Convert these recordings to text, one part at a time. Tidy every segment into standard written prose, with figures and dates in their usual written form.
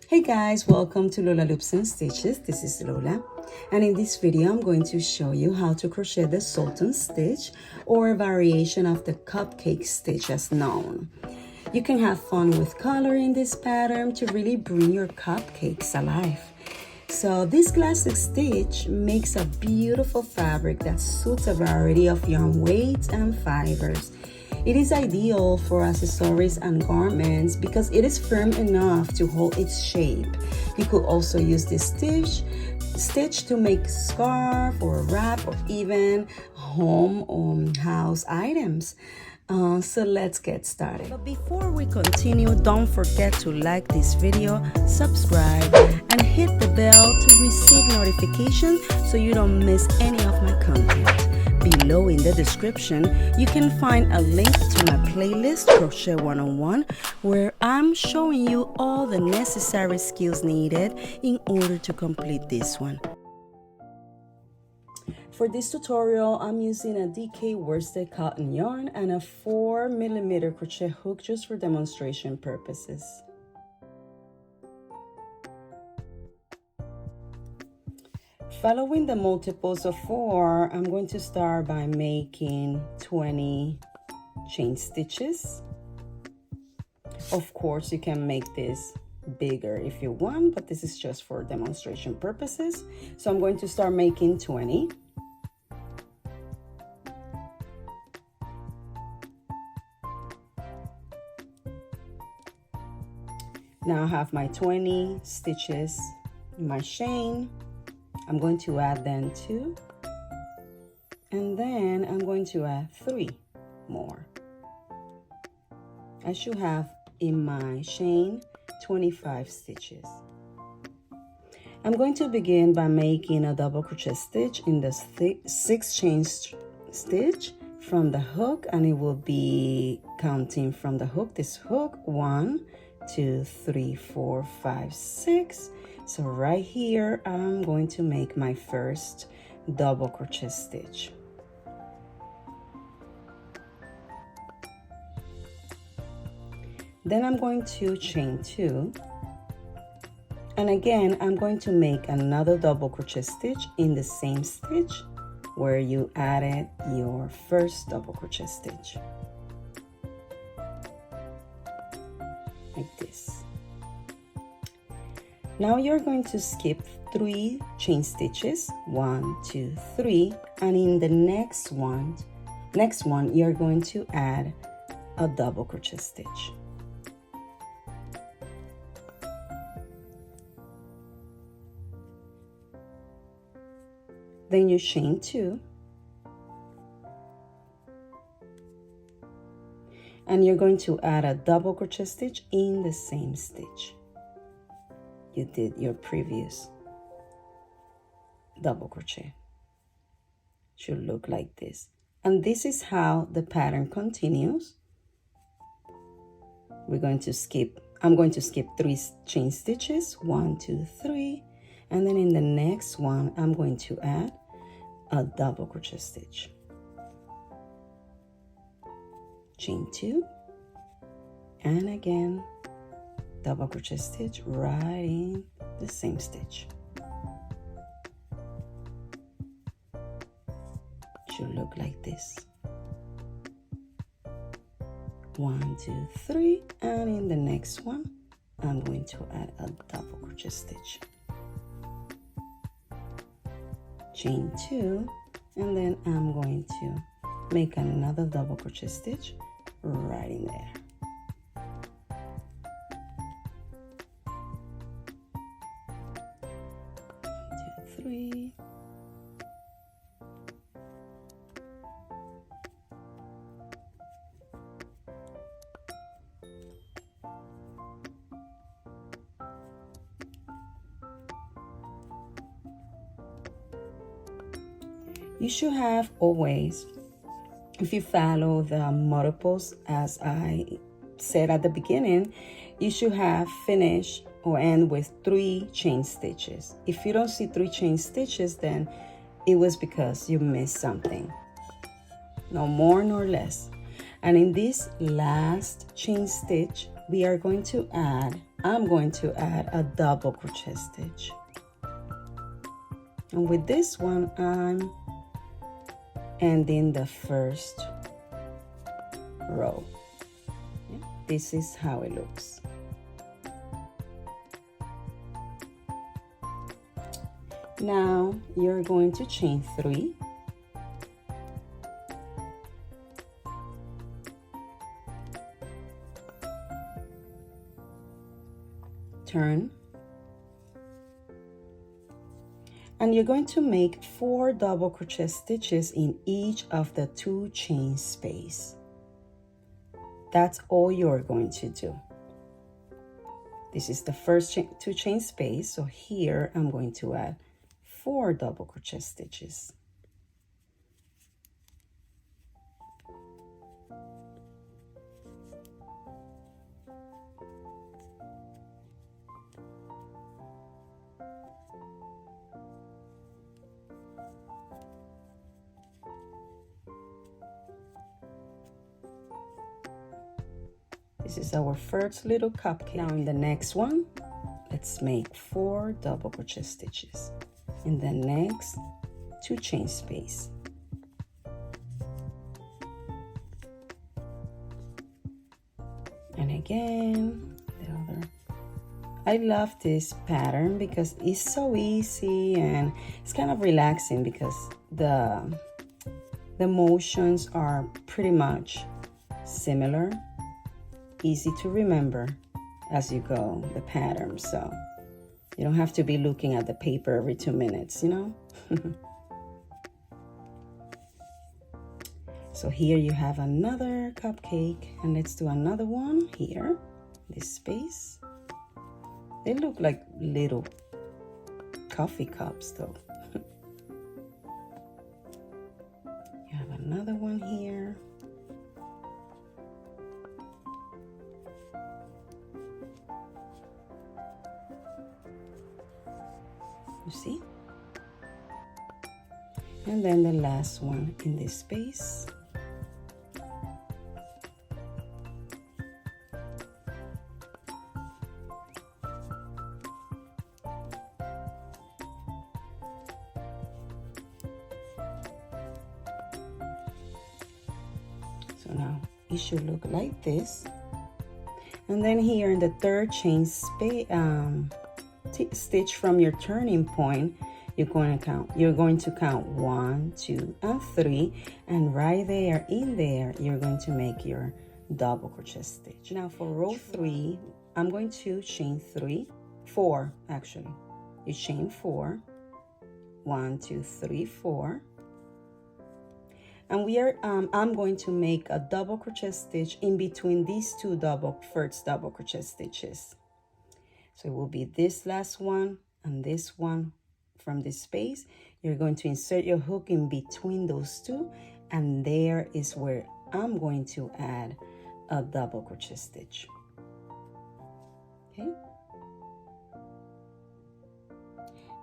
Hey guys, welcome to Lola Loops and Stitches. This is Lola, and in this video I'm going to show you how to crochet the Sultan stitch, or a variation of the cupcake stitch as known. You can have fun with color in this pattern to really bring your cupcakes alive. So this classic stitch makes a beautiful fabric that suits a variety of yarn weights and fibers. It is ideal for accessories and garments because it is firm enough to hold its shape. You could also use this stitch to make scarf or a wrap or even home or house items. So let's get started. But before we continue, don't forget to like this video, subscribe, and hit the bell to receive notifications so you don't miss any of my content. Below in the description, you can find a link to my playlist, Crochet 101, where I'm showing you all the necessary skills needed in order to complete this one. For this tutorial, I'm using a DK worsted cotton yarn and a 4mm crochet hook just for demonstration purposes. Following the multiples of 4, I'm going to start by making 20 chain stitches. Of course, you can make this bigger if you want, but this is just for demonstration purposes. So I'm going to start making 20. Now I have my 20 stitches in my chain. I'm going to add then 2, and then I'm going to add 3 more. I should have in my chain 25 stitches. I'm going to begin by making a double crochet stitch in the 6 chain stitch from the hook, and it will be counting from the hook, this hook, 1, 2, 3, 4, 5, 6. So right here, I'm going to make my first double crochet stitch. Then I'm going to chain 2. And again, I'm going to make another double crochet stitch in the same stitch where you added your first double crochet stitch. Like this. Now you're going to skip 3 chain stitches, 1, 2, 3, and in the next one you're going to add a double crochet stitch. Then you chain 2, and you're going to add a double crochet stitch in the same stitch you did your previous double crochet. Should look like this. And this is how the pattern continues. I'm going to skip 3 chain stitches, 1, 2, 3, and then in the next one I'm going to add a double crochet stitch. Chain 2, and again double crochet stitch right in the same stitch. Should look like this. 1, 2, 3, and in the next one I'm going to add a double crochet stitch. Chain 2, and then I'm going to make another double crochet stitch right in there. 3. You should have always, if you follow the multiples as I said at the beginning, you should have finished or end with 3 chain stitches. If you don't see 3 chain stitches, then it was because you missed something. No more nor less. And in this last chain stitch, we are going to add, I'm going to add a double crochet stitch. And with this one, I'm ending the first row. This is how it looks. Now you're going to chain 3. Turn. And you're going to make 4 double crochet stitches in each of the 2 chain space. That's all you're going to do. This is the first 2 chain space, so here I'm going to add 4 double crochet stitches. This is our first little cupcake. Now in the next one, let's make 4 double crochet stitches in the next 2 chain space. And again, the other. I love this pattern because it's so easy and it's kind of relaxing because the motions are pretty much similar. Easy to remember as you go, the pattern, so you don't have to be looking at the paper every 2 minutes, you know. So here you have another cupcake, and let's do another one here, this space. They look like little coffee cups though. You have another one here. You see? And then the last one in this space. So now it should look like this. And then here in the third chain space, stitch from your turning point, you're going to count 1, 2, and 3, and right there in there you're going to make your double crochet stitch. Now for row 3, I'm going to chain 4 actually. You chain 4, 1, 2, 3, 4, and we are I'm going to make a double crochet stitch in between these 2 first double crochet stitches. So it will be this last one and this one from this space. You're going to insert your hook in between those 2, and there is where I'm going to add a double crochet stitch. Okay.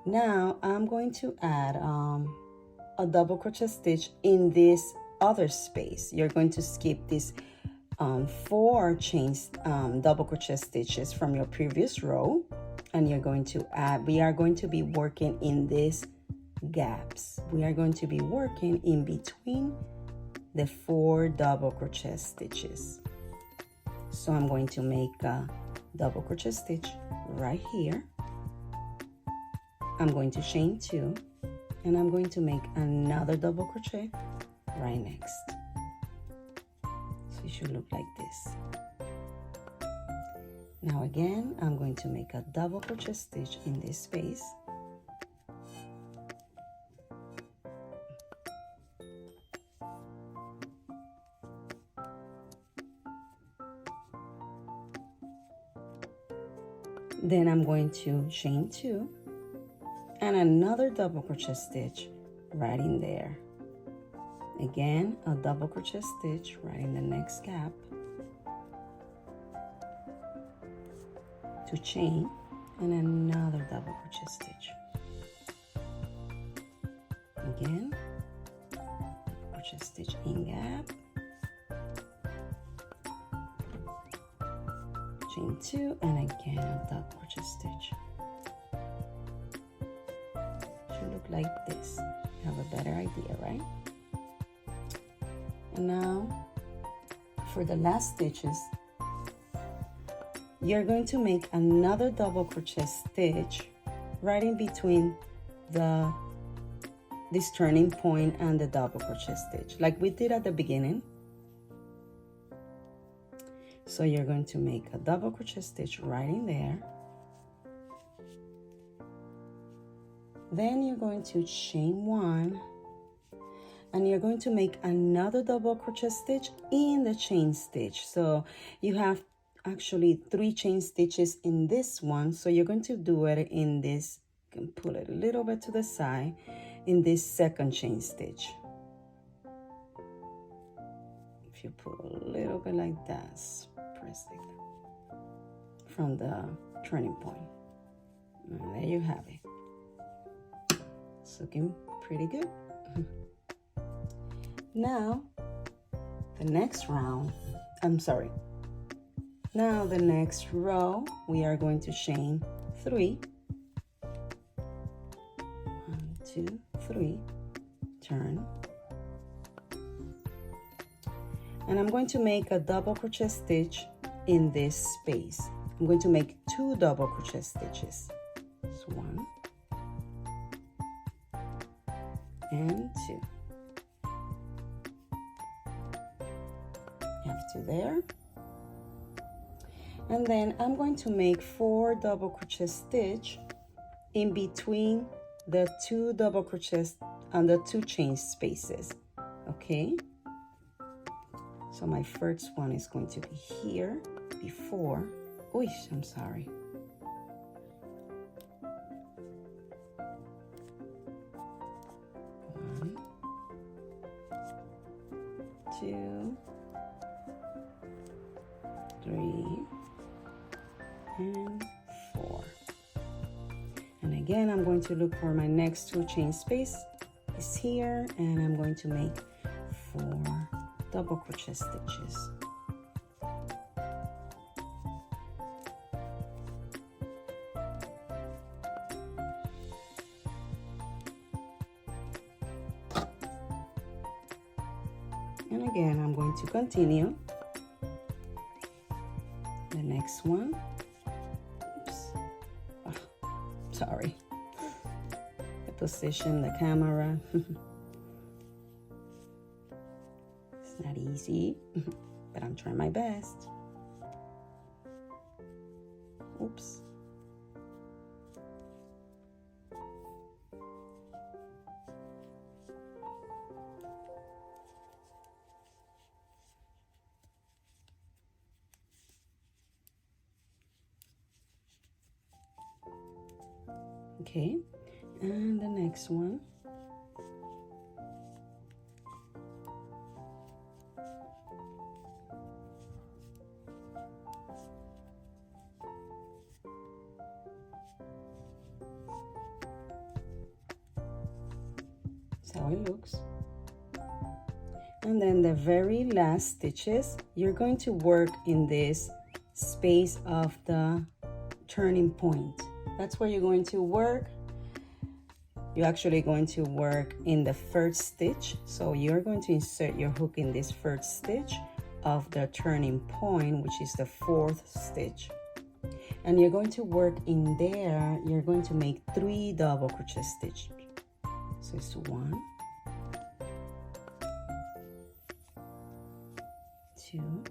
Now I'm going to add a double crochet stitch in this other space. You're going to skip this 4 chains double crochet stitches from your previous row, and you're going to add, we are going to be working in these gaps. We are going to be working in between the 4 double crochet stitches. So I'm going to make a double crochet stitch right here. I'm going to chain 2, and I'm going to make another double crochet right next. It should look like this. Now again, I'm going to make a double crochet stitch in this space. Then I'm going to chain 2 and another double crochet stitch right in there. Again, a double crochet stitch right in the next gap to chain, and another double crochet stitch. Again, crochet stitch in gap, chain 2, and again a double crochet stitch. Should look like this. You have a better idea, right? And now for the last stitches, you're going to make another double crochet stitch right in between this turning point and the double crochet stitch, like we did at the beginning. So you're going to make a double crochet stitch right in there. Then you're going to chain 1, and you're going to make another double crochet stitch in the chain stitch. So you have actually 3 chain stitches in this one, so you're going to do it in this, you can pull it a little bit to the side, in this second chain stitch. If you pull a little bit like that, press like that from the turning point, and there you have it. It's looking pretty good. Now the next round, now the next row, we are going to chain 3, 1, 2, 3, turn, and I'm going to make a double crochet stitch in this space. I'm going to make 2 double crochet stitches. So 1 and 2. You have 2 there. And then I'm going to make 4 double crochet stitch in between the 2 double crochets and the 2 chain spaces. Okay, so my first one is going to be here before, I'm sorry. One, 2, 3, and 4. And again, I'm going to look for my next 2 chain space is here, and I'm going to make 4 double crochet stitches. And again, I'm going to continue the next one. Sorry, the position, the camera. It's not easy, but I'm trying my best. Oops. Okay, and the next one. That's how it looks. And then the very last stitches, you're going to work in this space of the turning point. That's where you're going to work. You're actually going to work in the first stitch. So you're going to insert your hook in this first stitch of the turning point, which is the 4th stitch. And you're going to work in there. You're going to make 3 double crochet stitches. So it's 1, 2,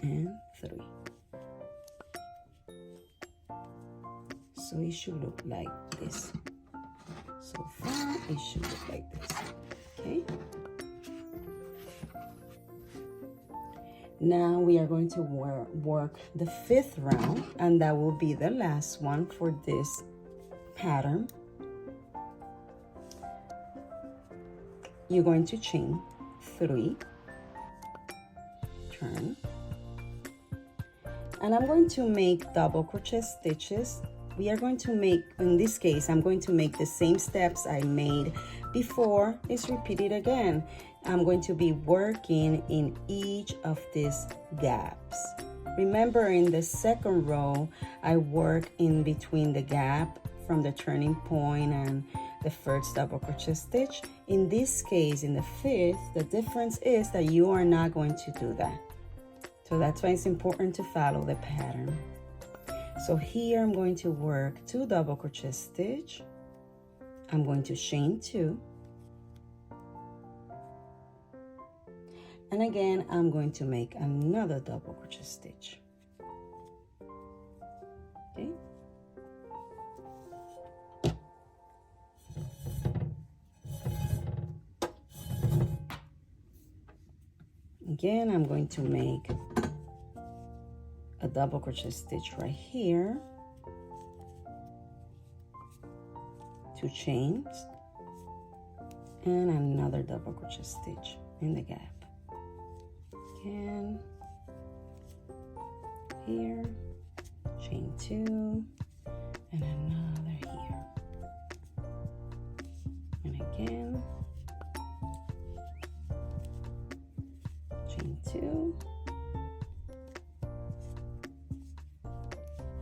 and 3. So it should look like this. So far, it should look like this. Okay. Now we are going to work the 5th round, and that will be the last one for this pattern. You're going to chain 3, turn, and I'm going to make double crochet stitches. We are going to make, in this case, I'm going to make the same steps I made before. It's repeated again. I'm going to be working in each of these gaps. Remember, in the second row, I work in between the gap from the turning point and the first double crochet stitch. In this case, in the fifth, the difference is that you are not going to do that. So that's why it's important to follow the pattern. So here I'm going to work 2 double crochet stitch. I'm going to chain 2. And again, I'm going to make another double crochet stitch. Okay. Again, I'm going to make a double crochet stitch right here, 2 chains, and another double crochet stitch in the gap. Again, here, chain 2, and another here, and again, chain 2,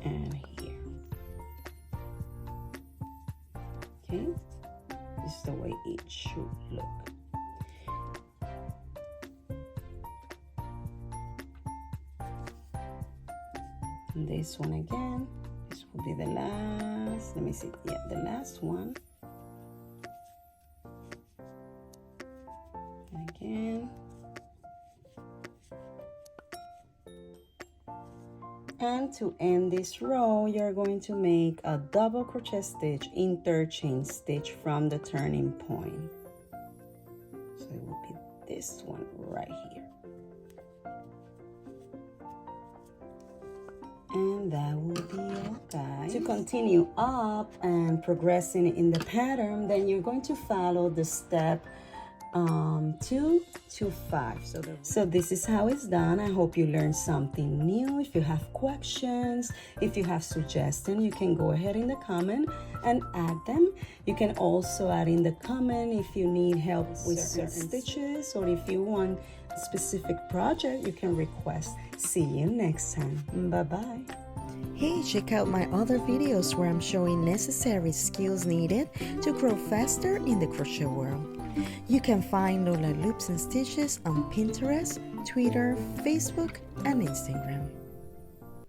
and here. Okay, this is the way it should look. And this one again, this will be the last, let me see, yeah, the last one. And again. And to end this row, you're going to make a double crochet stitch in 3rd chain stitch from the turning point. So it will be this one right here. And that will be all, guys. To continue up and progressing in the pattern, then you're going to follow the step 2 to 5. So this is how it's done. I hope you learned something new. If you have questions, if you have suggestions, you can go ahead in the comment and add them. You can also add in the comment if you need help with certain stitches, or if you want a specific project, you can request. See you next time. Bye-bye. Hey, check out my other videos where I'm showing necessary skills needed to grow faster in the crochet world. You can find Lola Loops and Stitches on Pinterest, Twitter, Facebook, and Instagram.